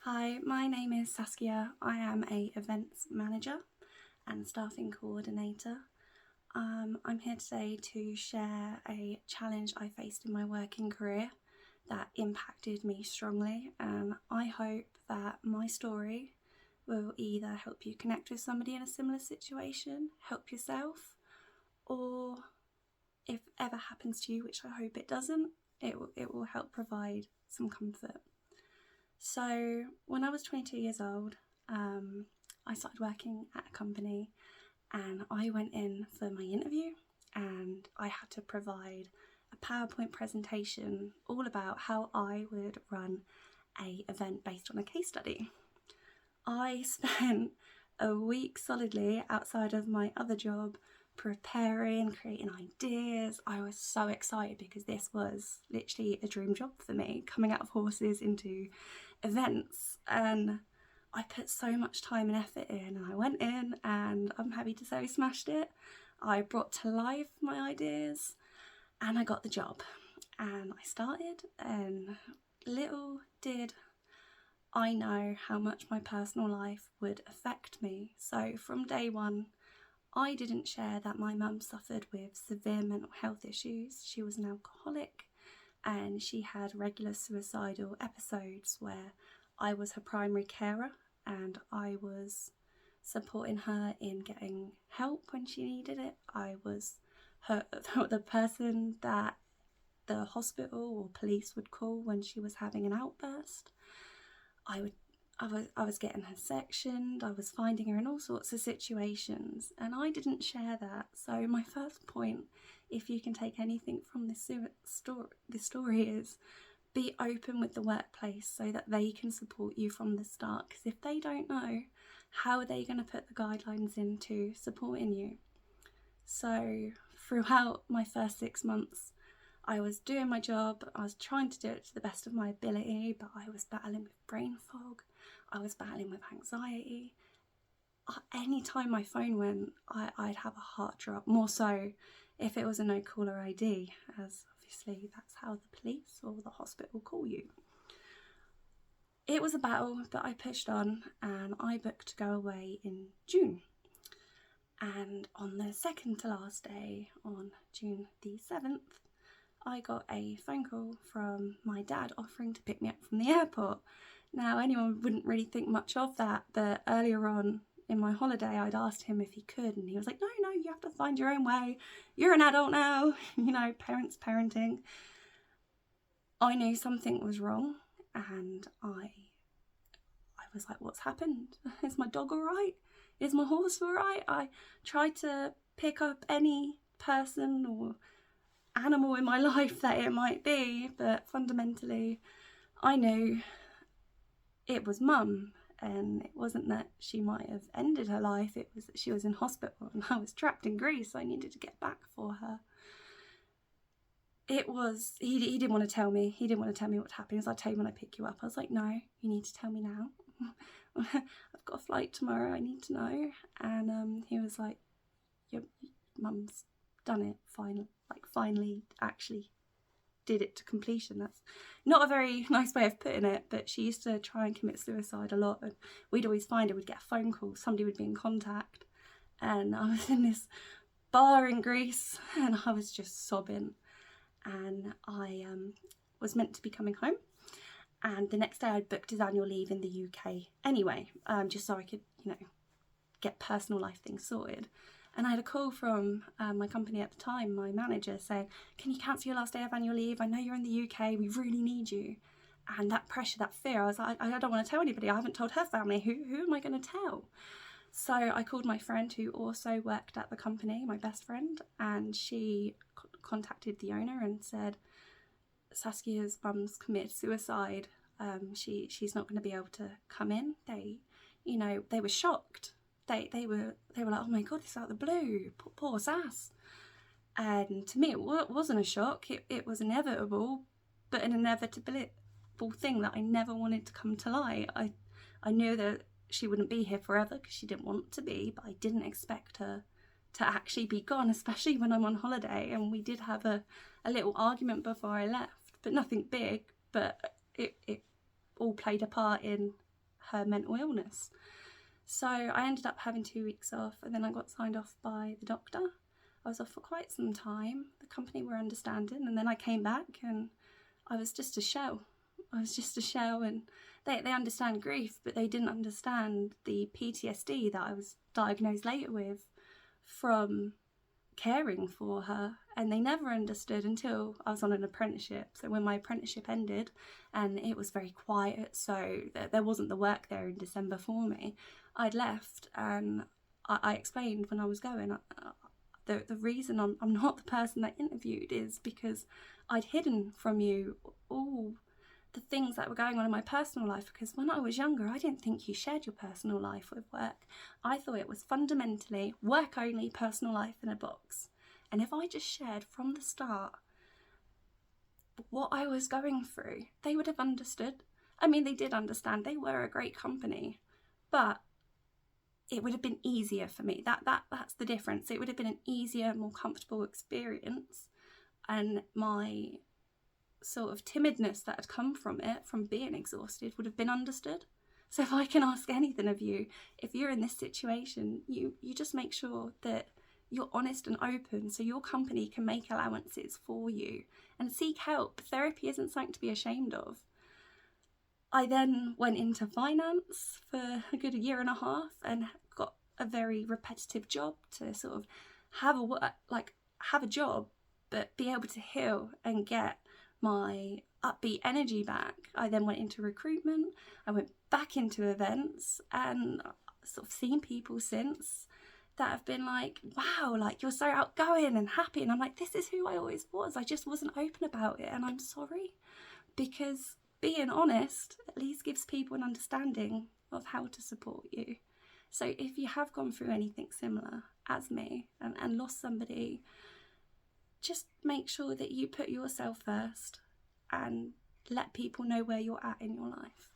Hi, my name is Saskia. I am a events manager and staffing coordinator. I'm here today to share a challenge I faced in my working career that impacted me strongly. I hope that my story will either help you connect with somebody in a similar situation, help yourself, or if ever happens to you, which I hope it doesn't, it will help provide some comfort. So when I was 22 years old, I started working at a company and I went in for my interview and I had to provide a PowerPoint presentation all about how I would run an event based on a case study. I spent a week solidly outside of my other job preparing, creating ideas. I was so excited because this was literally a dream job for me, coming out of horses into events, and I put so much time and effort in, and I went in and I'm happy to say I smashed it. I brought to life my ideas and I got the job and I started, and little did I know how much my personal life would affect me. So from day one, I didn't share that my mum suffered with severe mental health issues. She was an alcoholic and she had regular suicidal episodes where I was her primary carer and I was supporting her in getting help when she needed it. I was the person that the hospital or police would call when she was having an outburst. I was getting her sectioned, I was finding her in all sorts of situations, and I didn't share that. So my first point, if you can take anything from this story, is be open with the workplace so that they can support you from the start. Because if they don't know, how are they going to put the guidelines into supporting you? So throughout my first 6 months, I was doing my job, I was trying to do it to the best of my ability, but I was battling with brain fog, I was battling with anxiety. Anytime my phone went, I'd have a heart drop, more so if it was a no caller ID, as obviously that's how the police or the hospital call you. It was a battle, but I pushed on and I booked to go away in June. And on the second to last day, on June the 7th, I got a phone call from my dad offering to pick me up from the airport. Now, anyone wouldn't really think much of that, but earlier on in my holiday, I'd asked him if he could, and he was like, no, you have to find your own way. You're an adult now, parents parenting. I knew something was wrong, and I was like, what's happened? Is my dog all right? Is my horse all right? I tried to pick up any person or animal in my life that it might be, but fundamentally I knew it was mum, and it wasn't that she might have ended her life, it was that she was in hospital and I was trapped in Greece, so I needed to get back for her. It was, he didn't want to tell me, what happened. He was like, I'll tell you when I pick you up. I was like, no, you need to tell me now. I've got a flight tomorrow, I need to know. And he was like, your mum's done it, finally actually did it to completion. That's not a very nice way of putting it, but she used to try and commit suicide a lot, and we'd always find her, we'd get a phone call, somebody would be in contact, and I was in this bar in Greece and I was just sobbing, and I was meant to be coming home, and the next day I'd booked his annual leave in the UK anyway, just so I could get personal life things sorted. And I had a call from my company at the time, my manager, saying, can you cancel your last day of annual leave? I know you're in the UK, we really need you. And that pressure, that fear, I was like, I don't want to tell anybody. I haven't told her family. Who am I going to tell? So I called my friend who also worked at the company, my best friend, and she contacted the owner and said, Saskia's mum's committed suicide. She's not going to be able to come in. They were shocked. They were like, oh my god, this is out of the blue, poor Sass. And to me it wasn't a shock, it was inevitable, but an inevitable thing that I never wanted to come to light. I knew that she wouldn't be here forever because she didn't want to be, but I didn't expect her to actually be gone, especially when I'm on holiday. And we did have a little argument before I left, but nothing big, but it all played a part in her mental illness. So I ended up having 2 weeks off, and then I got signed off by the doctor. I was off for quite some time. The company were understanding, and then I came back and I was just a shell. And they understand grief, but they didn't understand the PTSD that I was diagnosed later with from caring for her. And they never understood until I was on an apprenticeship. So when my apprenticeship ended and it was very quiet, so there wasn't the work there in December for me, I'd left, and I explained when I was going, the reason I'm not the person that interviewed is because I'd hidden from you all the things that were going on in my personal life, because when I was younger, I didn't think you shared your personal life with work. I thought it was fundamentally work only, personal life in a box. And if I just shared from the start what I was going through, they would have understood. I mean, they did understand. They were a great company, but it would have been easier for me. That's the difference. It would have been an easier, more comfortable experience, and my sort of timidness that had come from it, from being exhausted, would have been understood. So if I can ask anything of you, if you're in this situation, you just make sure that you're honest and open so your company can make allowances for you, and seek help. Therapy isn't something to be ashamed of. I then went into finance for a good 1.5 years and got a very repetitive job to sort of have a job, but be able to heal and get my upbeat energy back. I then went into recruitment. I went back into events, and sort of seen people since that have been like, wow, like, you're so outgoing and happy. And I'm like, this is who I always was. I just wasn't open about it, and I'm sorry, because being honest at least gives people an understanding of how to support you. So if you have gone through anything similar as me and lost somebody, just make sure that you put yourself first and let people know where you're at in your life.